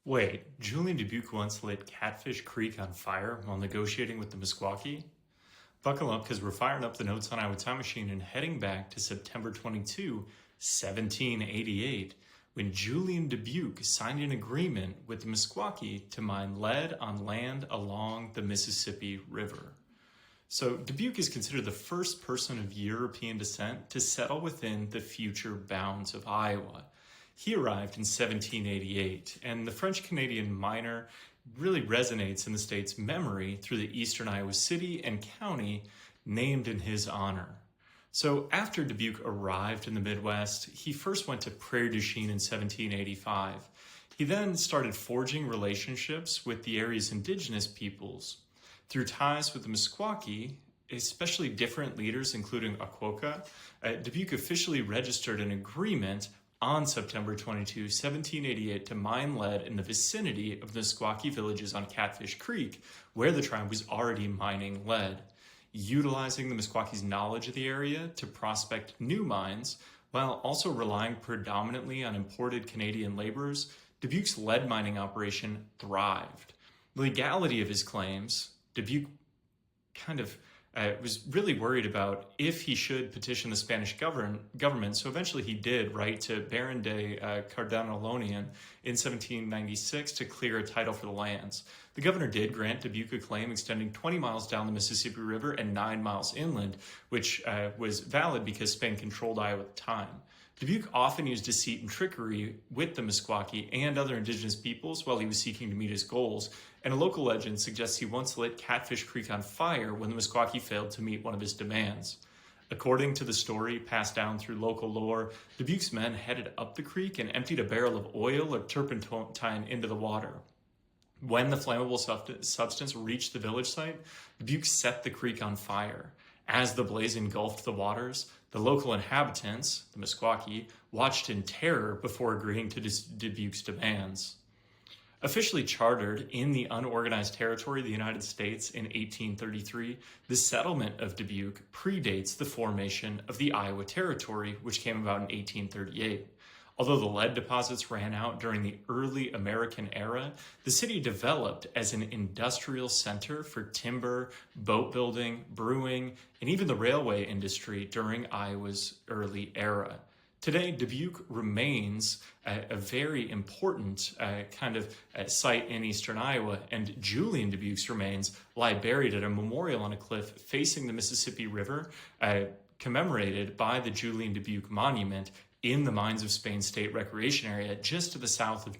Wait, Julien Dubuque once lit Catfish Creek on fire while negotiating with the Meskwaki? Buckle up because we're firing up the notes on Iowa Time Machine and heading back to September 22, 1788, when Julien Dubuque signed an agreement with the Meskwaki to mine lead on land along the Mississippi River. So, Dubuque is considered the first person of European descent to settle within the future bounds of Iowa. He arrived in 1788, and the French Canadian miner really resonates in the state's memory through the eastern Iowa city and county named in his honor. So, after Dubuque arrived in the Midwest, he first went to Prairie du Chien in 1785. He then started forging relationships with the area's indigenous peoples. Through ties with the Meskwaki, especially different leaders, including Aquoka, Dubuque officially registered an agreement on September 22, 1788, to mine lead in the vicinity of the Meskwaki villages on Catfish Creek, where the tribe was already mining lead. Utilizing the Meskwaki's knowledge of the area to prospect new mines, while also relying predominantly on imported Canadian laborers, Dubuque's lead mining operation thrived. The legality of his claims, Dubuque kind of was really worried about if he should petition the Spanish government. So eventually he did write to Baron de Cardinalonian in 1796 to clear a title for the lands. The governor did grant Dubuque a claim extending 20 miles down the Mississippi River and 9 miles inland, which was valid because Spain controlled Iowa at the time. Dubuque often used deceit and trickery with the Meskwaki and other indigenous peoples while he was seeking to meet his goals, and a local legend suggests he once lit Catfish Creek on fire when the Meskwaki failed to meet one of his demands. According to the story passed down through local lore, Dubuque's men headed up the creek and emptied a barrel of oil or turpentine into the water. When the flammable substance reached the village site, Dubuque set the creek on fire. As the blaze engulfed the waters, the local inhabitants, the Meskwaki, watched in terror before agreeing to Dubuque's demands. Officially chartered in the unorganized territory of the United States in 1833, the settlement of Dubuque predates the formation of the Iowa Territory, which came about in 1838. Although the lead deposits ran out during the early American era, the city developed as an industrial center for timber, boat building, brewing, and even the railway industry during Iowa's early era. Today, Dubuque remains a very important site in eastern Iowa, and Julien Dubuque's remains lie buried at a memorial on a cliff facing the Mississippi River, commemorated by the Julien Dubuque Monument in the Mines of Spain State Recreation Area just to the south of